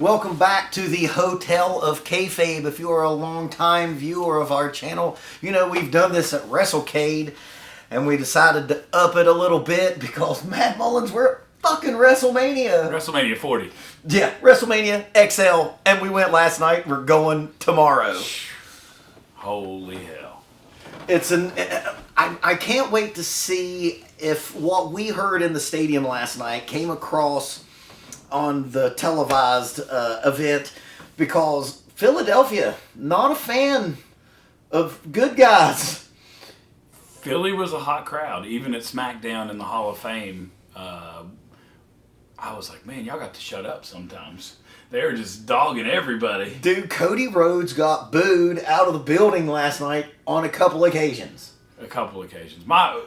Welcome back to the Hotel of Kayfabe. If you are a long-time viewer of our channel, you know we've done this at WrestleCade, and we decided to up it a little bit because Matt Mullins, we're at fucking WrestleMania. WrestleMania 40. Yeah, WrestleMania XL, and we went last night. We're going tomorrow. Holy hell. I can't wait to see if what we heard in the stadium last night came across on the televised event, because Philadelphia, not a fan of good guys. Philly was a hot crowd, even at SmackDown in the Hall of Fame. I was like, man, y'all got to shut up sometimes. They were just dogging everybody. Dude, Cody Rhodes got booed out of the building last night on a couple occasions. My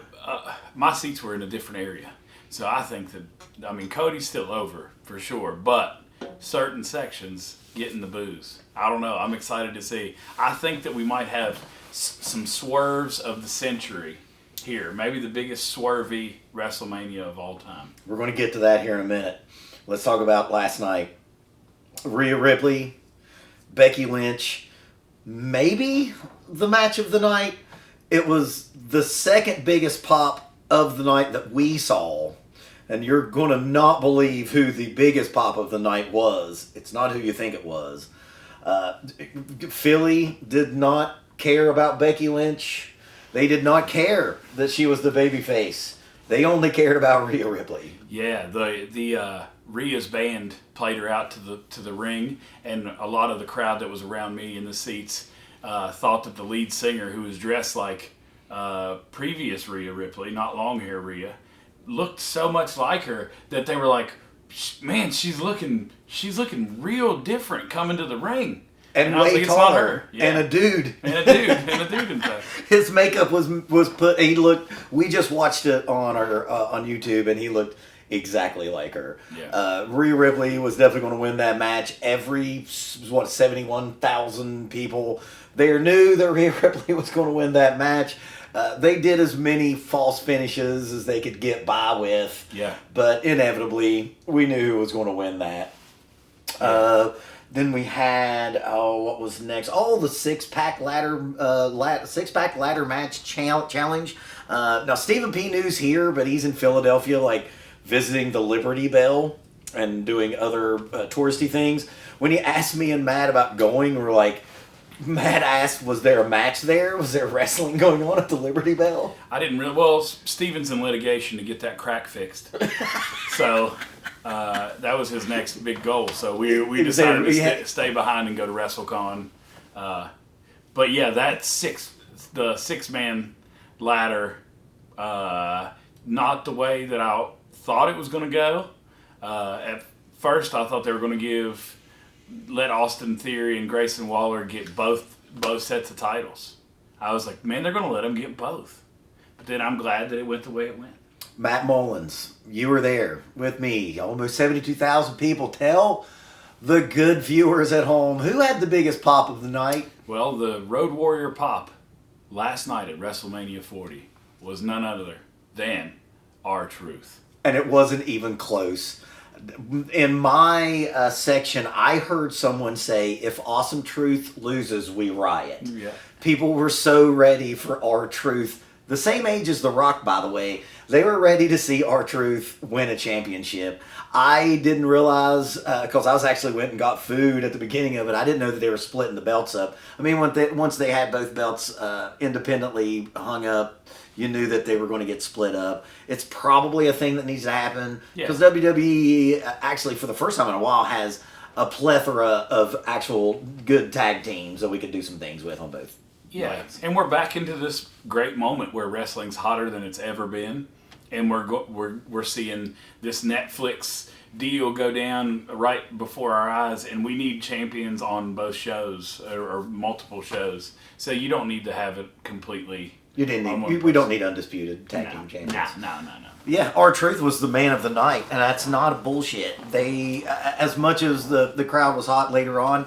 seats were in a different area. So I think that, Cody's still over for sure, but certain sections getting the boos. I don't know. I'm excited to see. I think that we might have some swerves of the century here. Maybe the biggest swervy WrestleMania of all time. We're going to get to that here in a minute. Let's talk about last night. Rhea Ripley, Becky Lynch, maybe the match of the night. It was the second biggest pop of the night that we saw, and you're going to not believe who the biggest pop of the night was. It's not who you think it was. Philly did not care about Becky Lynch. They did not care that she was the babyface. They only cared about Rhea Ripley. Yeah, the Rhea's band played her out to the ring, and a lot of the crowd that was around me in the seats thought that the lead singer, who was dressed like previous Rhea Ripley, not long hair Rhea, looked so much like her that they were like, man, she's looking real different coming to the ring. And I was way like, it's not taller. her. Yeah. And a dude. In fact. His makeup was put. He looked. We just watched it on our on YouTube, and he looked exactly like her. Yeah. Rhea Ripley was definitely going to win that match. Every 71,000 people there knew that Rhea Ripley was going to win that match. They did as many false finishes as they could get by with. Yeah. But inevitably, we knew who was going to win that. Yeah. Then we had what was next? Oh, the six-pack ladder match challenge. Now Stephen P. New's here, but he's in Philadelphia, like visiting the Liberty Bell and doing other touristy things. When he asked me and Matt about going, we were like, Matt asked, was there a match there? Was there wrestling going on at the Liberty Bell? I didn't really. Well, Steven's in litigation to get that crack fixed. So that was his next big goal. So we decided to stay behind and go to WrestleCon. But yeah, the six-man ladder, not the way that I thought it was going to go. At first, I thought they were going to let Austin Theory and Grayson Waller get both sets of titles. I was like, man, they're going to let them get both. But then I'm glad that it went the way it went. Matt Mullins, you were there with me. Almost 72,000 people. Tell the good viewers at home, who had the biggest pop of the night? Well, the Road Warrior pop last night at WrestleMania 40 was none other than R-Truth. And it wasn't even close. In my section, I heard someone say, if Awesome Truth loses, we riot. Yeah. People were so ready for R-Truth. The same age as The Rock, by the way. They were ready to see R-Truth win a championship. I didn't realize, because I was actually went and got food at the beginning of it, I didn't know that they were splitting the belts up. I mean, once they had both belts independently hung up, you knew that they were going to get split up. It's probably a thing that needs to happen, because WWE, actually, for the first time in a while, has a plethora of actual good tag teams that we could do some things with on both. Yeah, nights. and we're back into this great moment where wrestling's hotter than it's ever been, and we're seeing this Netflix deal go down right before our eyes, and we need champions on both shows or multiple shows. So you don't need to have it completely. We don't need undisputed tag team champions. No. Yeah, R-Truth was the man of the night, and that's not a bullshit. They, as much as the crowd was hot later on,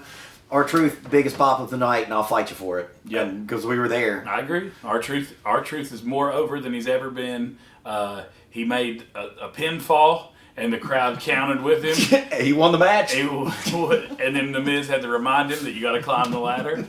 R-Truth, biggest pop of the night, and I'll fight you for it. Yeah, because we were there. I agree. R-Truth is more over than he's ever been. He made a pinfall and the crowd counted with him. He won the match. And then the Miz had to remind him that you got to climb the ladder.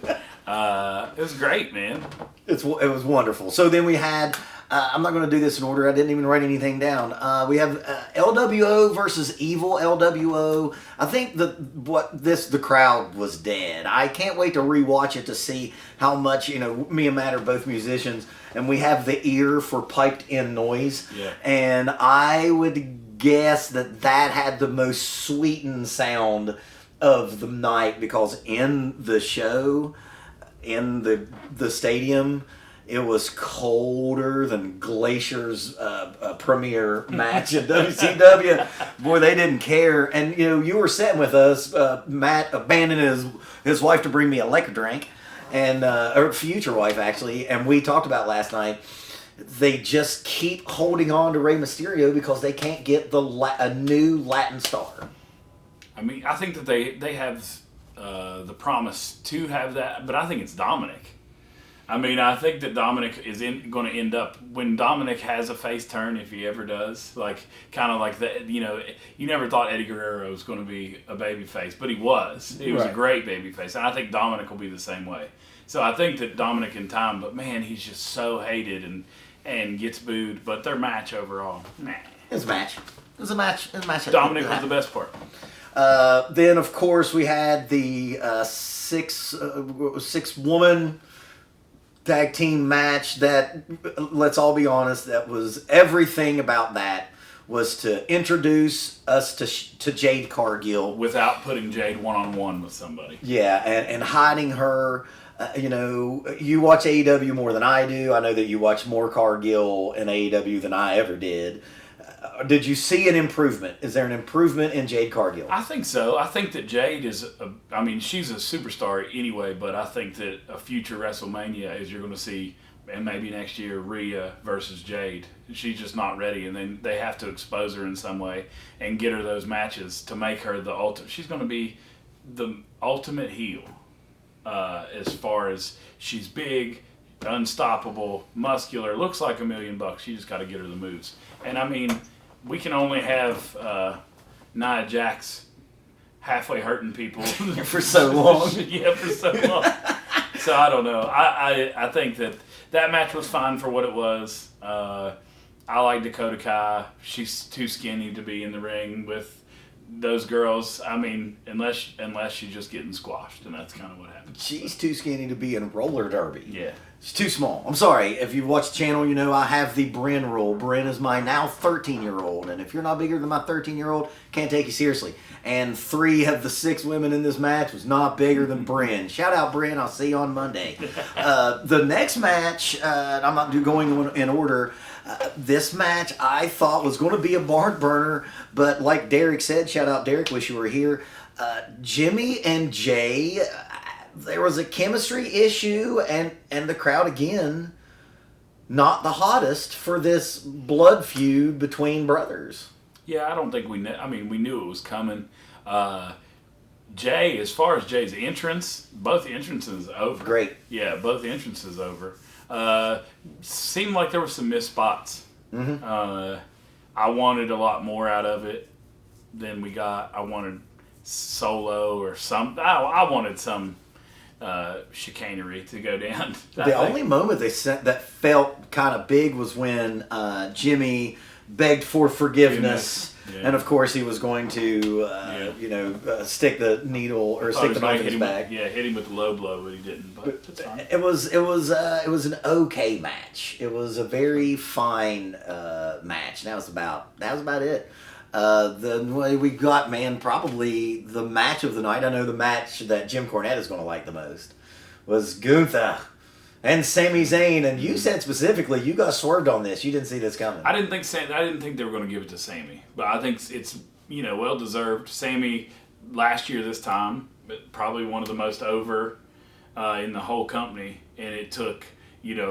It was great, man. It was wonderful. So then we had. I'm not going to do this in order. I didn't even write anything down. We have LWO versus Evil LWO. I think the crowd was dead. I can't wait to rewatch it to see how much, me and Matt are both musicians, and we have the ear for piped in noise. Yeah. And I would guess that had the most sweetened sound of the night, because in the show, in the stadium, it was colder than Glacier's premiere match in WCW. Boy, they didn't care. And, you were sitting with us. Matt abandoned his wife to bring me a liquor drink, and or future wife, actually. And we talked about last night, they just keep holding on to Rey Mysterio because they can't get a new Latin star. I mean, I think that they have the promise to have that, but I think it's Dominic. I mean, I think that Dominic is going to end up, when Dominic has a face turn, if he ever does, kind of like that. You never thought Eddie Guerrero was going to be a baby face, but he was. He was a great baby face, and I think Dominic will be the same way. So I think that Dominic in time, but man, he's just so hated and gets booed. But their match overall, nah. It was a match. Dominic was the best part. Then, of course, we had the six woman tag team match that, let's all be honest, that was everything about that was to introduce us to Jade Cargill without putting Jade one-on-one with somebody. Yeah, and hiding her. You watch AEW more than I do. I know that you watch more Cargill in AEW than I ever did. Did you see an improvement? Is there an improvement in Jade Cargill? I think so. I think that Jade is, she's a superstar anyway, but I think that a future WrestleMania is you're going to see, and maybe next year, Rhea versus Jade. She's just not ready, and then they have to expose her in some way and get her those matches to make her the ultimate. She's going to be the ultimate heel as far as she's big, unstoppable, muscular, looks like $1 million. You just got to get her the moves. And I mean, we can only have Nia Jax halfway hurting people for so long. Yeah, for so long. So I don't know. I think that match was fine for what it was. I like Dakota Kai. She's too skinny to be in the ring with those girls. I mean, unless she's just getting squashed, and that's kind of what happened. She's too skinny to be in roller derby. Yeah. She's too small. I'm sorry. If you watch the channel, I have the Bryn rule. Bryn is my now 13-year-old. And if you're not bigger than my 13-year-old, can't take you seriously. And 3 of the 6 women in this match was not bigger than Bryn. Shout out, Bryn. I'll see you on Monday. The next match, I'm not going in order. This match I thought was going to be a barn burner. But like Derek said, shout out Derek, wish you were here. Jimmy and Jay... there was a chemistry issue, and the crowd, again, not the hottest for this blood feud between brothers. Yeah, I don't think we knew. I mean, we knew it was coming. Jay, as far as Jay's entrance, both entrances over. Great. Yeah, both entrances over. Seemed like there were some missed spots. Mm-hmm. I wanted a lot more out of it than we got. I wanted solo or something. I wanted some chicanery to go down. The only moment they sent that felt kind of big was when Jimmy begged for forgiveness. Yeah. And of course he was going to stick the needle or stick the knife in his back. Hit him with the low blow, but he didn't. But that's fine. It was an okay match. It was a very fine match. That was about it. The way we got, man, probably the match of the night. I know the match that Jim Cornette is going to like the most was Gunther and Sami Zayn. And you said specifically you got swerved on this. You didn't see this coming. I didn't think they were going to give it to Sami, but I think it's well deserved. Sami last year this time, probably one of the most over in the whole company, and it took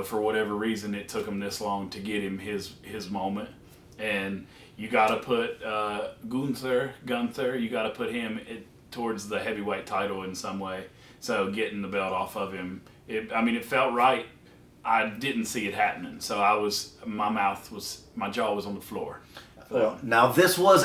for whatever reason it took him this long to get him his moment. And you got to put Gunther, you got to put him towards the heavyweight title in some way. So getting the belt off of him, it felt right. I didn't see it happening. So my jaw was on the floor. Well, now this was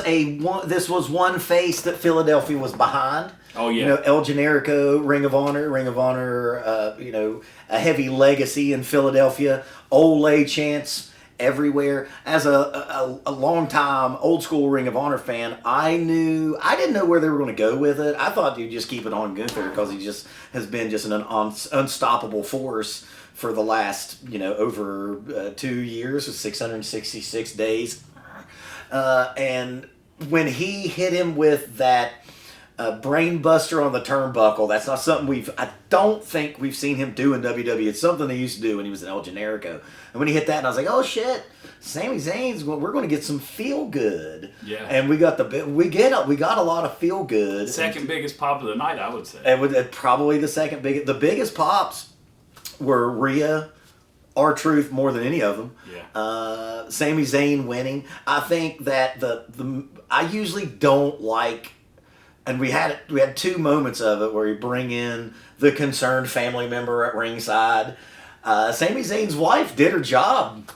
one face that Philadelphia was behind. Oh yeah. You know, El Generico, Ring of Honor, a heavy legacy in Philadelphia. Ole chants everywhere. As a long time old school Ring of Honor fan, I didn't know where they were going to go with it. I thought you'd just keep it on Gunther because he just has been just an unstoppable force for the last over 2 years with 666 days. And when he hit him with that brain buster on the turnbuckle, that's not something I don't think we've seen him do in WWE. It's something they used to do when he was in El Generico. And when he hit that, and I was like, oh shit, Sami Zayn's, we're going to get some feel good. Yeah. And we got we got a lot of feel good. Second biggest pop of the night, I would say. And probably the second biggest. The biggest pops were Rhea, R-Truth more than any of them. Yeah. Sami Zayn winning. I think that I usually don't like, and we had 2 moments of it where you bring in the concerned family member at ringside. Sami Zayn's wife did her job.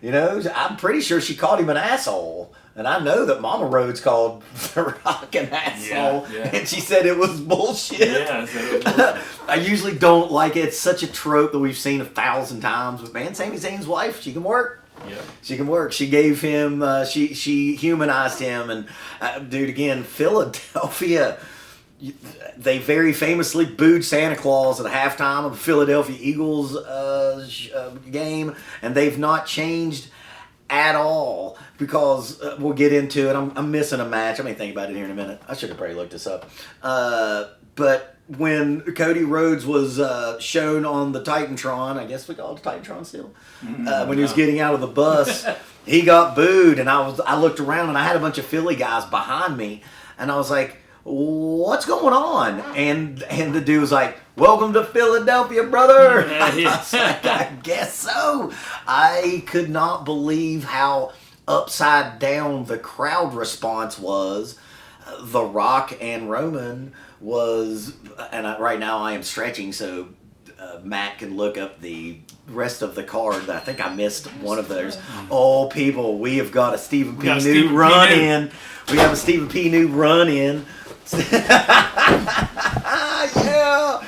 I'm pretty sure she called him an asshole. And I know that Mama Rhodes called The Rock an asshole. Yeah. And she said it was bullshit. Yeah, it was bullshit. I usually don't like it. It's such a trope that we've seen 1,000 times. But man, Sami Zayn's wife, she can work. Yeah. She can work. She gave him, she humanized him. And dude, again, Philadelphia, they very famously booed Santa Claus at halftime of the Philadelphia Eagles game. And they've not changed at all, because we'll get into it. I'm missing a match. I may think about it here in a minute. I should have probably looked this up. But when Cody Rhodes was shown on the Titantron, I guess we call it the Titantron still, when he was getting out of the bus, he got booed, and I looked around, and I had a bunch of Philly guys behind me, and I was like, what's going on? And the dude was like, welcome to Philadelphia, brother. I was like, I guess so. I could not believe how upside down the crowd response was. The Rock and Roman was, and right now I am stretching, so Matt can look up the rest of the card. I think I missed one of those. Oh, people, we have got a Stephen P. New run in. We have a Stephen P. New run in. Yeah.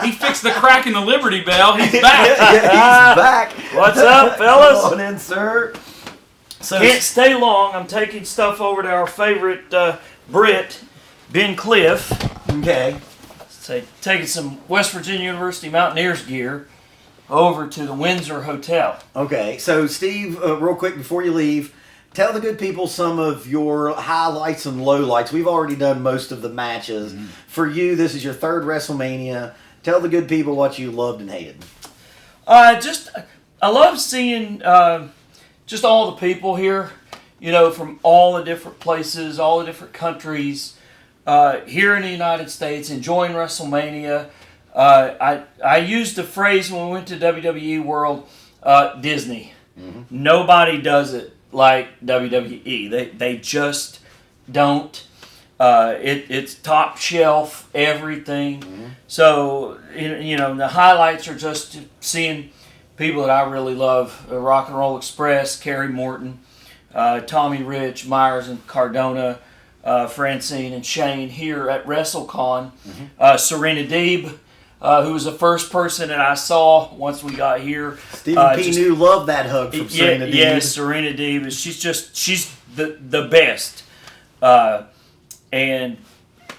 He fixed the crack in the Liberty Bell. He's back. Yeah, he's back. What's up, fellas? Come on in, sir. So, Can't stay long. I'm taking stuff over to our favorite Brit, Ben Cliff. okay. Taking some West Virginia University Mountaineers gear over to the Windsor Hotel. Okay. So, Steve, real quick before you leave, tell the good people some of your highlights and lowlights. We've already done most of the matches. Mm-hmm. For you, this is your 3rd WrestleMania. Tell the good people what you loved and hated. I love seeing just all the people here, from all the different places, all the different countries, here in the United States, enjoying WrestleMania. I used the phrase when we went to WWE World, Disney. Mm-hmm. Nobody does it like WWE. They just don't. It's top shelf everything. Mm-hmm. So the highlights are just seeing people that I really love: Rock and Roll Express, Kerry Morton, Tommy Rich, Myers and Cardona, Francine and Shane here at WrestleCon. Mm-hmm. Serena Deeb, who was the first person that I saw once we got here. Stephen P. New loved that hug from Serena Deeb. Yes, Serena Deeb. She's the best. And,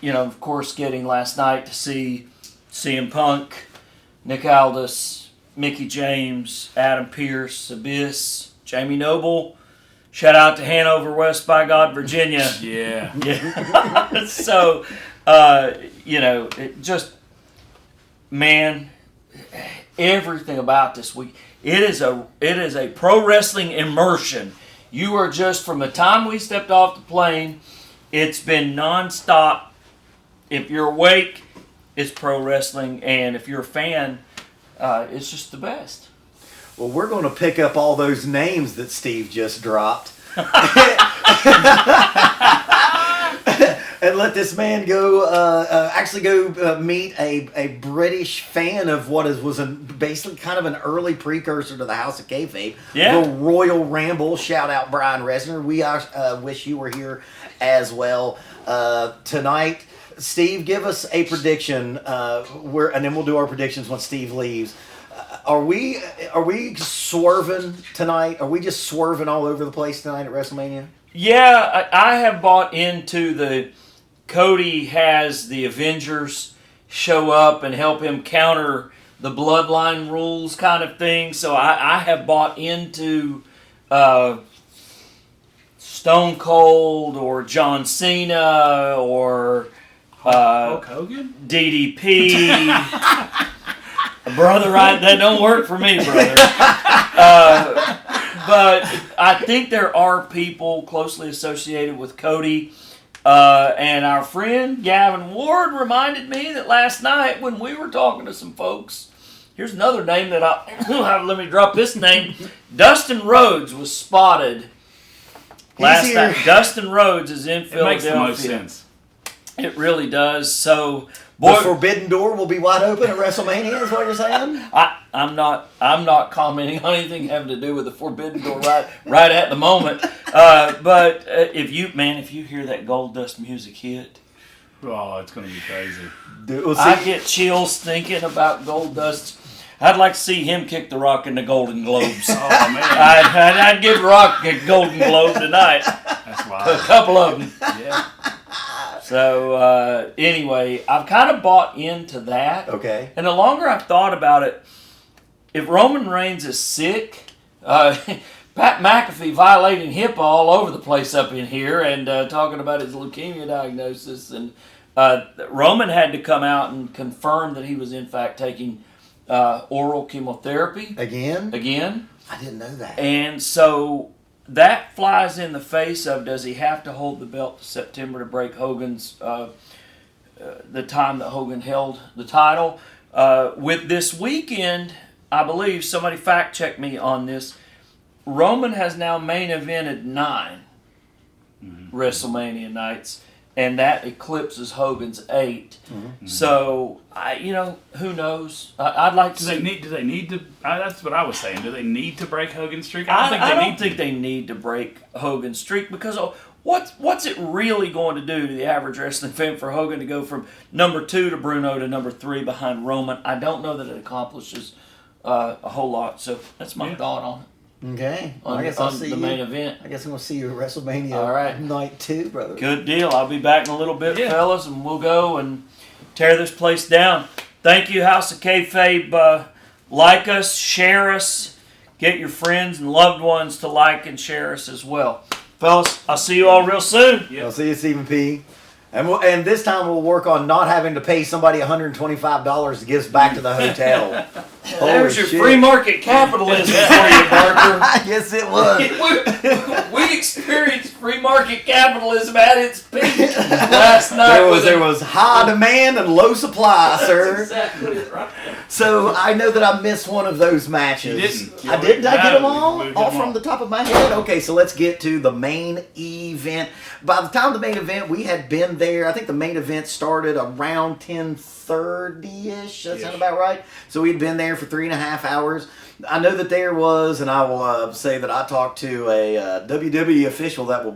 of course, getting last night to see CM Punk, Nick Aldis, Mickey James, Adam Pearce, Abyss, Jamie Noble. Shout out to Hanover West, by God, Virginia. Yeah. So, it just, man, everything about this week. It is a pro wrestling immersion. You are just, from the time we stepped off the plane, it's been nonstop. If you're awake, it's pro wrestling, and if you're a fan, it's just the best. Well, we're going to pick up all those names that Steve just dropped. and let this man go actually go meet a British fan of what was basically kind of an early precursor to the House of Kayfabe. Yeah. The Royal Ramble. Shout out Brian Resner. We wish you were here as well tonight. Steve, give us a prediction. And then we'll do our predictions when Steve leaves. Are we swerving tonight? Are we just swerving all over the place tonight at WrestleMania? Yeah, I have bought into the Cody has the Avengers show up and help him counter the bloodline rules kind of thing. So I have bought into Stone Cold or John Cena or Hulk Hogan? DDP. Brother, that don't work for me, brother. But I think there are people closely associated with Cody. And our friend Gavin Ward reminded me that last night when we were talking to some folks, here's another name that let me drop this name. Dustin Rhodes was spotted last night. Dustin Rhodes is in Philadelphia. It makes the most sense. It really does. So, the forbidden door will be wide open at WrestleMania, is what you're saying? I'm not commenting on anything having to do with the forbidden door right at the moment. But if you hear that Gold Dust music hit, oh, it's going to be crazy. Dude, I get chills thinking about Gold Dust. I'd like to see him kick The Rock in the Golden Globes. Oh man, I'd give Rock a Golden Globe tonight. That's wild. A couple of them. Yeah. So anyway, I've kind of bought into that. Okay. And the longer I've thought about it, if Roman Reigns is sick, Pat McAfee violating HIPAA all over the place up in here and talking about his leukemia diagnosis. And Roman had to come out and confirm that he was in fact taking oral chemotherapy. Again. I didn't know that. And so that flies in the face of, does he have to hold the belt to September to break Hogan's, the time that Hogan held the title? With this weekend, I believe, somebody fact check me on this, Roman has now main evented 9 WrestleMania nights, and that eclipses Hogan's 8. Mm-hmm. So, who knows? I'd like to Do they need to? That's what I was saying. Do they need to break Hogan's streak? I don't think they need to break Hogan's streak because what's it really going to do to the average wrestling fan for Hogan to go from number 2 to Bruno to number 3 behind Roman? I don't know that it accomplishes a whole lot. So that's my thought on it. Okay. On, I guess I'll see the you. main event. I guess I'm going to see you at WrestleMania All right. night 2, brother. Good deal. I'll be back in a little bit, fellas, and we'll go and tear this place down. Thank you, House of Kayfabe. Like us, share us, get your friends and loved ones to like and share us as well. Fellas, I'll see you all real soon. I'll see you, Stephen P. And this time we'll work on not having to pay somebody $125 to give us back to the hotel. There's your free market capitalism for you, Barker. Yes, it was. We experienced free market capitalism at its peak last night. There was high demand and low supply, sir. Exactly right. So I know that I missed one of those matches. You didn't. I didn't. I get them all We did all them from all. the top of my head. Okay, so let's get to the main event. By the time of the main event, we had been there. I think the main event started around 10:30ish. That sound about right. So we'd been there for 3.5 hours. I know that there was, and I will say that I talked to a WWE official that will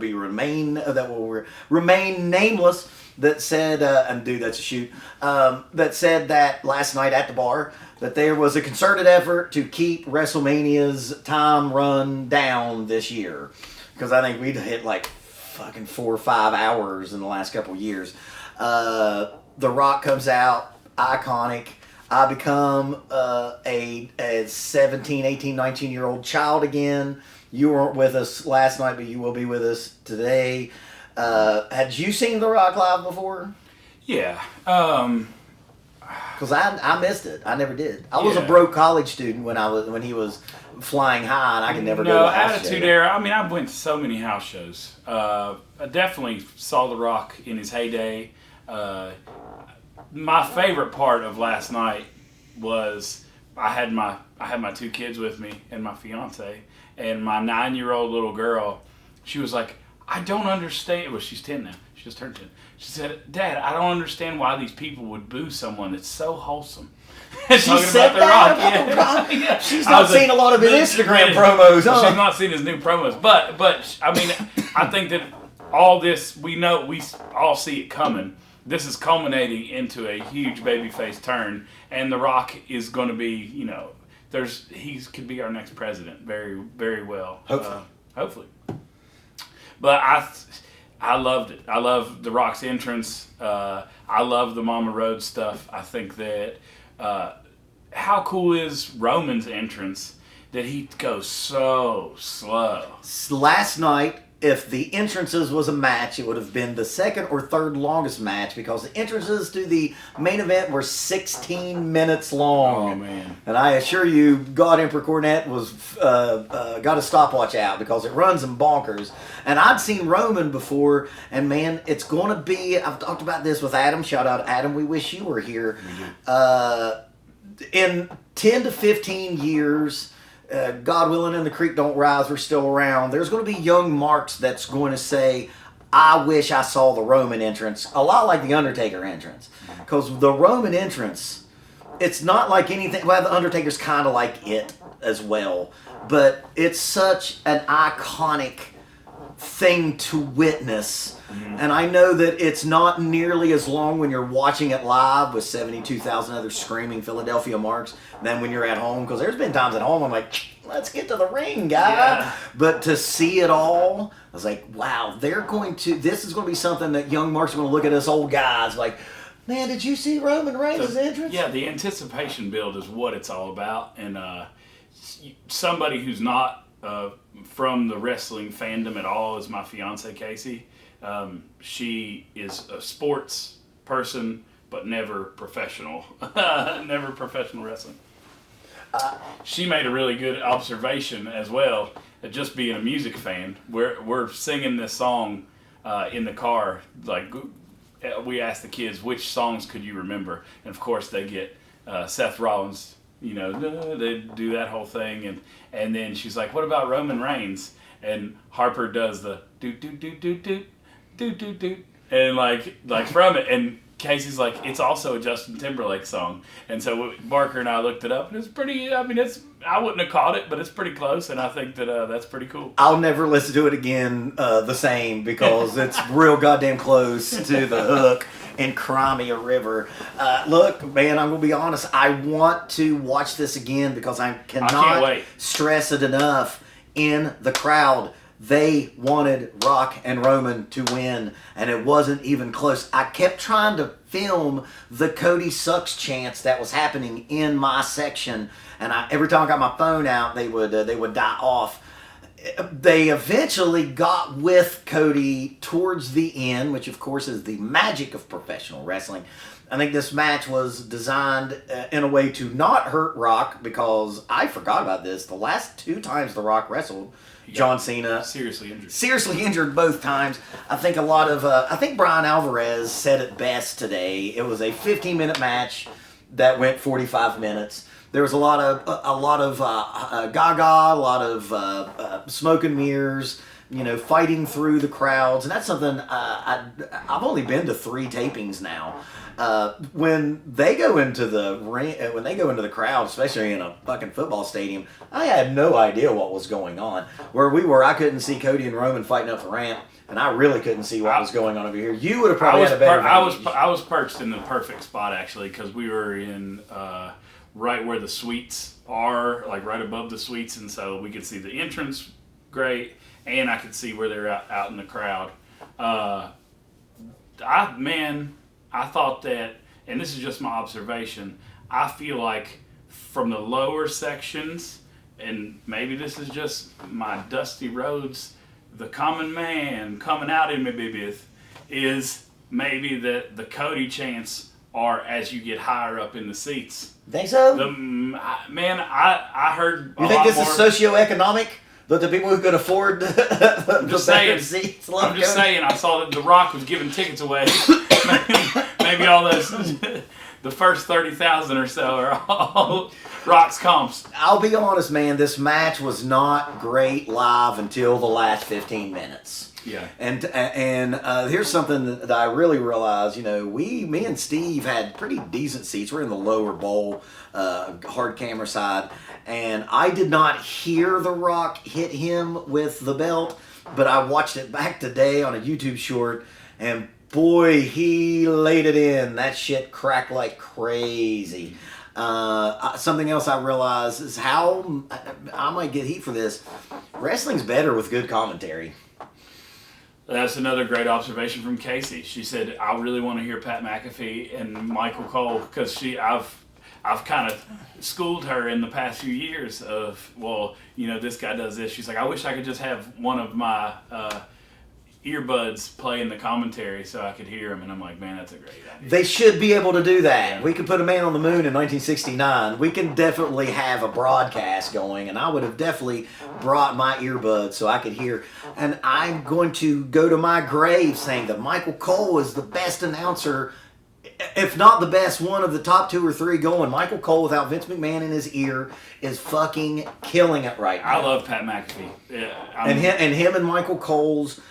remain nameless. That said, and dude, that's a shoot. That said that last night at the bar that there was a concerted effort to keep WrestleMania's time run down this year, because I think we'd hit like fucking 4 or 5 hours in the last couple of years. The Rock comes out, iconic. I become a 17, 18, 19-year-old child again. You weren't with us last night, but you will be with us today. Had you seen The Rock live before? Yeah. Because I missed it. I never did. I was a broke college student when he was flying high, and I could never go to a house Attitude show. Era. I mean, I went to so many house shows. I definitely saw The Rock in his heyday. My favorite part of last night was I had my 2 kids with me and my fiance, and my 9-year-old little girl. She was like, I don't understand. Well, she's 10 now. She just turned 10. She said, "Dad, I don't understand why these people would boo someone. It's so wholesome." She said that? Oh, God. Yeah. She's not seen a lot of his Instagram promos, huh? She's not seen his new promos. But I mean, I think that all this, we all see it coming. This is culminating into a huge babyface turn, and The Rock is going to be, he could be our next president very, very well. Hopefully. But I loved it. I love The Rock's entrance. I love the Mama Road stuff. I think that how cool is Roman's entrance that he goes so slow. Last night, if the entrances was a match, it would have been the second or third longest match because the entrances to the main event were 16 minutes long. Oh, man. And I assure you, God Emperor Cornette was got a stopwatch out because it runs him bonkers. And I'd seen Roman before, and man, it's going to be, I've talked about this with Adam. Shout out Adam, we wish you were here. In 10 to 15 years, God willing and the creek don't rise, we're still around. There's going to be young marks that's going to say, I wish I saw the Roman entrance. A lot like the Undertaker entrance. Because the Roman entrance, it's not like anything. Well, the Undertaker's kind of like it as well. But it's such an iconic thing to witness. And I know that it's not nearly as long when you're watching it live with 72,000 other screaming Philadelphia marks than when you're at home. Because there's been times at home I'm like, let's get to the ring, guy. Yeah. But to see it all, I was like, wow, this is going to be something that young marks are going to look at us old guys like, man, did you see Roman Reigns' entrance? Yeah, the anticipation build is what it's all about. And somebody who's not from the wrestling fandom at all is my fiance, Casey. She is a sports person, but never professional. Never professional wrestling. She made a really good observation as well, just being a music fan. We're singing this song in the car. Like, we asked the kids, which songs could you remember? And of course they get Seth Rollins, they do that whole thing. And then she's like, what about Roman Reigns? And Harper does the do-do-do-do-do. And like from it, and Casey's like, it's also a Justin Timberlake song. And so Barker and I looked it up, and it's pretty, I wouldn't have caught it, but it's pretty close, and I think that that's pretty cool. I'll never listen to it again the same because it's real goddamn close to the hook in Crimea River. Look, man, I'm going to be honest. I want to watch this again because I cannot stress it enough. In the crowd, they wanted Rock and Roman to win, and it wasn't even close. I kept trying to film the Cody sucks chants that was happening in my section, and every time I got my phone out, they would die off. They eventually got with Cody towards the end, which of course is the magic of professional wrestling. I think this match was designed in a way to not hurt Rock because I forgot about this. The last 2 times The Rock wrestled, John Cena seriously injured both times. I think I think Brian Alvarez said it best today. It was a 15-minute match that went 45 minutes. There was a lot of gaga, a lot of smoke and mirrors, fighting through the crowds, and that's something I've only been to 3 tapings now. When they go into the ring, when they go into the crowd, especially in a fucking football stadium, I had no idea what was going on. Where we were, I couldn't see Cody and Roman fighting up the ramp, and I really couldn't see what was going on over here. You would have probably had a better vantage. I was perched in the perfect spot actually because we were in right where the suites are, like right above the suites, and so we could see the entrance great, and I could see where they're out in the crowd. I thought that, and this is just my observation, I feel like from the lower sections, and maybe this is just my dusty roads, the common man coming out in me, baby, is maybe that the Cody chants are as you get higher up in the seats. Think so? I heard you think this is socioeconomic? But the people who could afford the better seats love I'm just saying, I saw that The Rock was giving tickets away. maybe all those, the first 30,000 or so are all Rock's comps. I'll be honest, man, this match was not great live until the last 15 minutes. Yeah. And here's something that I really realized. Me and Steve had pretty decent seats. We're in the lower bowl, hard camera side, and I did not hear The Rock hit him with the belt, but I watched it back today on a YouTube short, and boy, he laid it in. That shit cracked like crazy. Something else I realized is how I might get heat for this. Wrestling's better with good commentary. That's another great observation from Casey. She said, "I really want to hear Pat McAfee and Michael Cole because I've kind of schooled her in the past few years of, well, this guy does this." She's like, "I wish I could just have one of my earbuds playing the commentary so I could hear him," and I'm like, man, that's a great idea. They should be able to do that. Yeah. We could put a man on the moon in 1969. We can definitely have a broadcast going, and I would have definitely brought my earbuds so I could hear. And I'm going to go to my grave saying that Michael Cole is the best announcer, if not the best, one of the top 2 or 3 going. Michael Cole, without Vince McMahon in his ear, is fucking killing it right now. I love Pat McAfee. Yeah, and him and Michael Cole's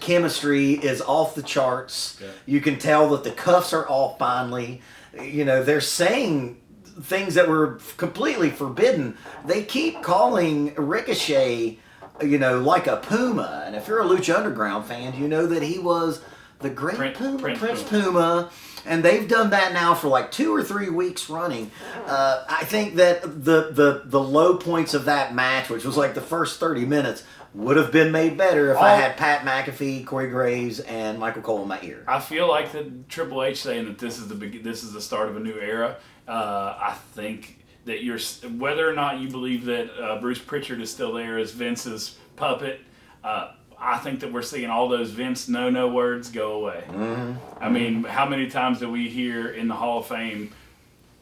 chemistry is off the charts. Yeah. You can tell that the cuffs are off finally. They're saying things that were completely forbidden. They keep calling Ricochet, like a puma. And if you're a Lucha Underground fan, you know that he was the great Prince Puma. And they've done that now for like 2 or 3 weeks running. I think that the low points of that match, which was like the first 30 minutes, would have been made better if I had Pat McAfee, Corey Graves, and Michael Cole in my ear. I feel like the Triple H saying that this is the start of a new era. I think that whether or not you believe that Bruce Pritchard is still there as Vince's puppet, I think that we're seeing all those Vince no words go away. Mm-hmm. I mean, how many times do we hear in the Hall of Fame,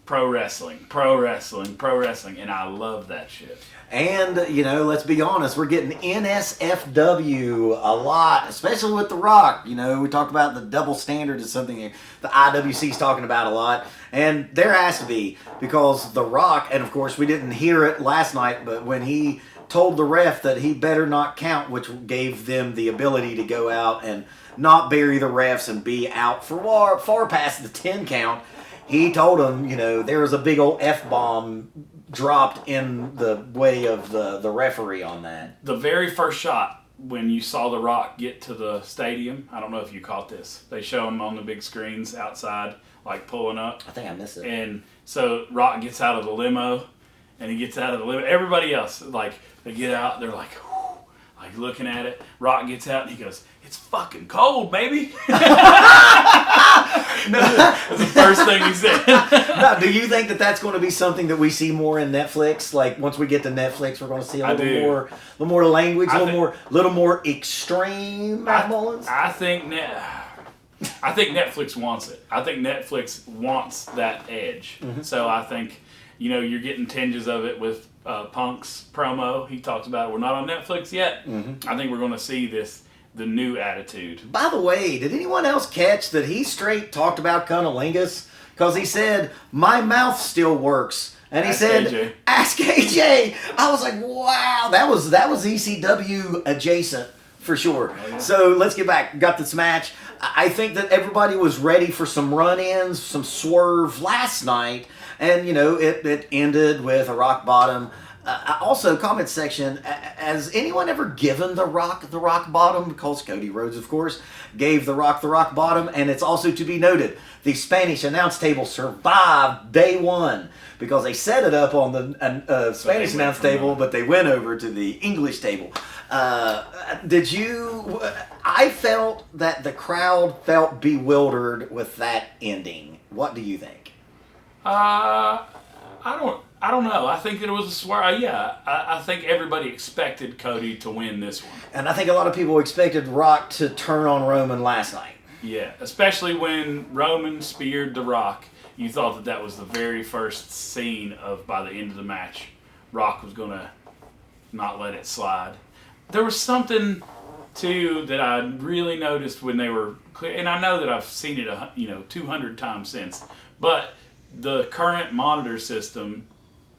pro wrestling, and I love that shit. And, let's be honest, we're getting NSFW a lot, especially with The Rock. We talked about the double standard is something the IWC's talking about a lot. And there has to be, because The Rock, and of course we didn't hear it last night, but when he told the ref that he better not count, which gave them the ability to go out and not bury the refs and be out for far past the 10 count, he told them, there was a big old F-bomb dropped in the way of the referee on that. The very first shot when you saw The Rock get to the stadium, I don't know if you caught this. They show him on the big screens outside, like pulling up. I think I missed it. And so Rock gets out of the limo, and he gets out of the limo. Everybody else, they get out, they're like, whew, like looking at it. Rock gets out, and he goes, "It's fucking cold, baby." That's the first thing he said. Now, do you think that that's going to be something that we see more in Netflix? Like once we get to Netflix, we're going to see a little more language, a little more extreme. I think Netflix wants it. I think Netflix wants that edge. Mm-hmm. So I think you're getting tinges of it with Punk's promo. He talks about it. We're not on Netflix yet. Mm-hmm. I think we're going to see the new attitude. By the way, did anyone else catch that he straight talked about cunnilingus? Because he said, "My mouth still works." And he said, AJ. "Ask AJ." I was like, wow, that was ECW adjacent for sure. Oh, yeah. So let's get back. Got this match. I think that everybody was ready for some run-ins, some swerve last night. And, it ended with a rock bottom. Also, comment section, has anyone ever given the rock bottom? Because Cody Rhodes, of course, gave the rock bottom. And it's also to be noted, the Spanish announce table survived day one because they set it up on the Spanish announce table, but they went over to the English table. I felt that the crowd felt bewildered with that ending. What do you think? I don't know. I think it was a swerve. Yeah, I think everybody expected Cody to win this one. And I think a lot of people expected Rock to turn on Roman last night. Yeah, especially when Roman speared The Rock. You thought that was the very first scene of, by the end of the match, Rock was going to not let it slide. There was something, too, that I really noticed when they were clear. And I know that I've seen it 200 times since. But the current monitor system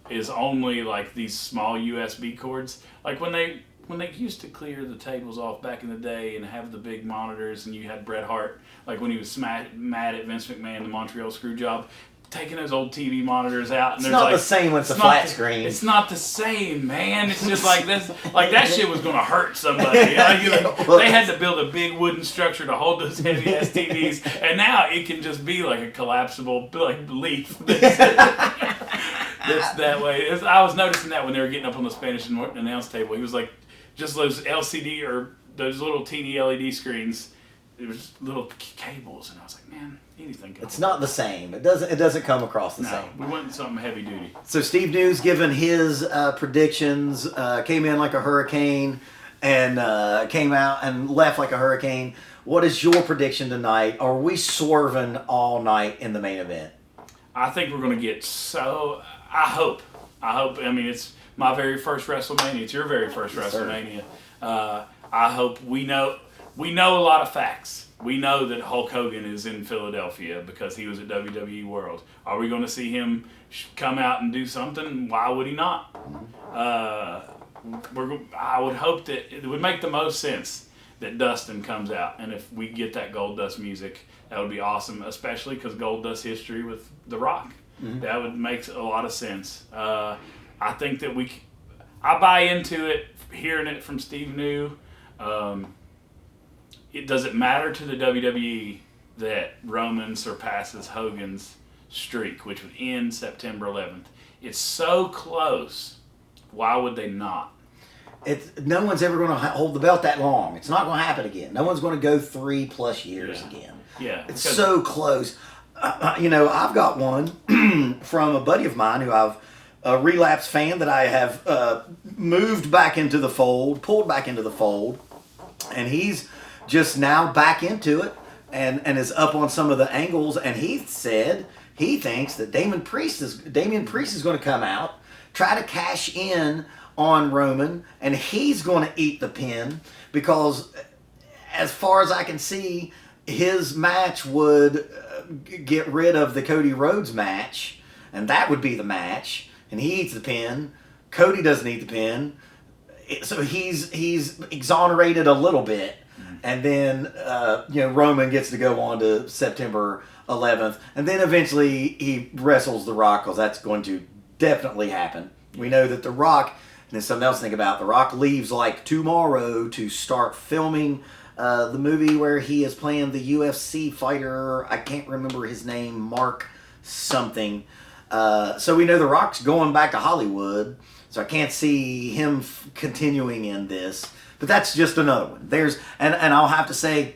is only like these small USB cords. Like when they when they used to clear the tables off back in the day and have the big monitors, and you had Bret Hart, like when he was mad at Vince McMahon, the Montreal Screwjob, taking those old TV monitors out. And it's not the same with the flat screen. It's not the same, man. It's just like this. Like that shit was going to hurt somebody. They had to build a big wooden structure to hold those heavy ass TVs, and now it can just be like a collapsible leaf. That's that way. I was noticing that when they were getting up on the Spanish announce table. He was like, just those LCD or those little teeny LED screens. It was little cables, and I was like, man, anything. It's not the same. It doesn't come across the same. We went something heavy duty. So Steve News, given his predictions, came in like a hurricane and came out and left like a hurricane. What is your prediction tonight? Are we swerving all night in the main event? I think we're going to get so. I hope. I mean, it's my very first WrestleMania. It's your very first WrestleMania. I hope we know a lot of facts. We know that Hulk Hogan is in Philadelphia because he was at WWE World. Are we going to see him come out and do something? Why would he not? I would hope that it would make the most sense that Dustin comes out, and if we get that Gold Dust music, that would be awesome, especially because Gold Dust history with The Rock. Mm-hmm. That would make a lot of sense. I think that I buy into it, hearing it from Steve New. It doesn't matter to the WWE that Roman surpasses Hogan's streak, which would end September 11th. It's so close. Why would they not? No one's ever going to hold the belt that long. It's not going to happen again. No one's going to go 3+ years again. Yeah. It's so close. I've got one from a buddy of mine who I've a relapsed fan that I have moved back into the fold, pulled back into the fold, and he's just now back into it and is up on some of the angles, and he said he thinks that Damian Priest is going to come out, try to cash in on Roman, and he's going to eat the pin because as far as I can see, his match would get rid of the Cody Rhodes match, and that would be the match, and he eats the pin. Cody doesn't eat the pin, so he's exonerated a little bit. And then, Roman gets to go on to September 11th. And then eventually he wrestles The Rock, because that's going to definitely happen. We know that The Rock, and there's something else to think about, The Rock leaves like tomorrow to start filming the movie where he is playing the UFC fighter. I can't remember his name, Mark something. So we know The Rock's going back to Hollywood. So I can't see him continuing in this. But that's just another one. And I'll have to say,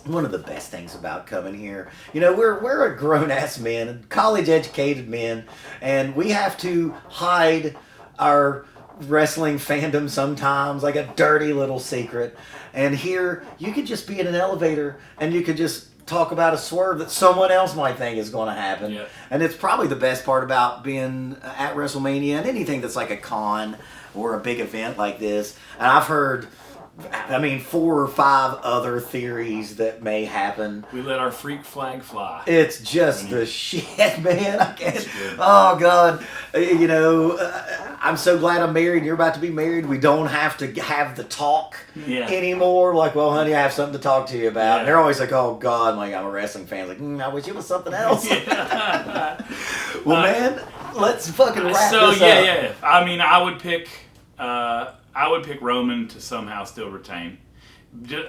one of the best things about coming here, we're a grown-ass men, college-educated men, and we have to hide our wrestling fandom sometimes, like a dirty little secret. And here, you could just be in an elevator, and you could just talk about a swerve that someone else might think is going to happen. Yeah. And it's probably the best part about being at WrestleMania and anything that's like a con or a big event like this. And I've heard, 4 or 5 other theories that may happen. We let our freak flag fly. It's just the shit, man. I can't. Oh, God. I'm so glad I'm married. You're about to be married. We don't have to have the talk anymore. Like, well, honey, I have something to talk to you about. Yeah. And they're always like, oh, God, like, I'm a wrestling fan. Like, I wish it was something else. Well, man, let's fucking wrap this up. Yeah. I would pick Roman to somehow still retain.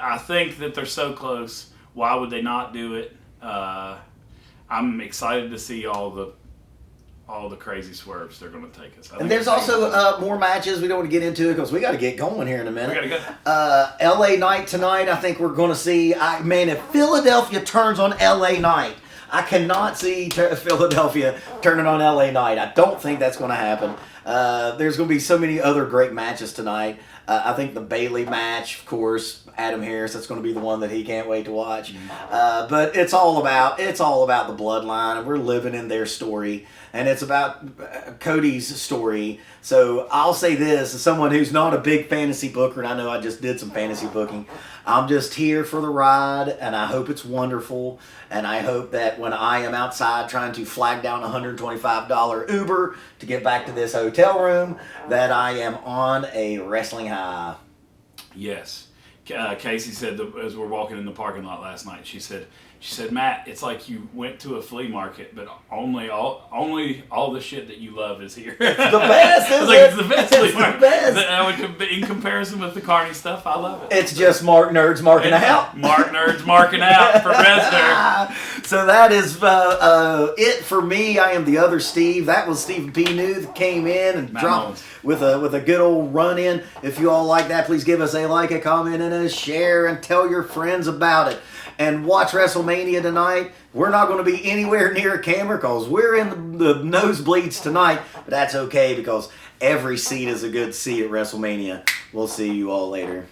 I think that they're so close. Why would they not do it? I'm excited to see all the crazy swerves they're going to take us. And there's also more matches. We don't want to get into it because we got to get going here in a minute. We got to go. LA Knight tonight. I think we're going to see. If Philadelphia turns on LA Knight, I cannot see Philadelphia turning on LA Knight. I don't think that's going to happen. There's going to be so many other great matches tonight. I think the Bayley match, of course, Adam Harris, that's going to be the one that he can't wait to watch. But it's all about the bloodline, and we're living in their story, and it's about Cody's story. So I'll say this, as someone who's not a big fantasy booker, and I know I just did some fantasy booking, I'm just here for the ride, and I hope it's wonderful, and I hope that when I am outside trying to flag down a $125 Uber to get back to this hotel room, that I am on a wrestling high. Yes. Casey said as we're walking in the parking lot last night, she said, Matt, it's like you went to a flea market, but only all the shit that you love is here. The best, isn't it's the best flea market. Best. In comparison with the Carney stuff, I love it. It's just Mark Nerds marking out. Mark Nerds marking out for Resner. So that is it for me. I am the other Steve. That was Stephen P. New that came in and dropped with a good old run in. If you all like that, please give us a like, a comment, and a share, and tell your friends about it. And watch WrestleMania tonight. We're not going to be anywhere near a camera because we're in the nosebleeds tonight. But that's okay because every seat is a good seat at WrestleMania. We'll see you all later.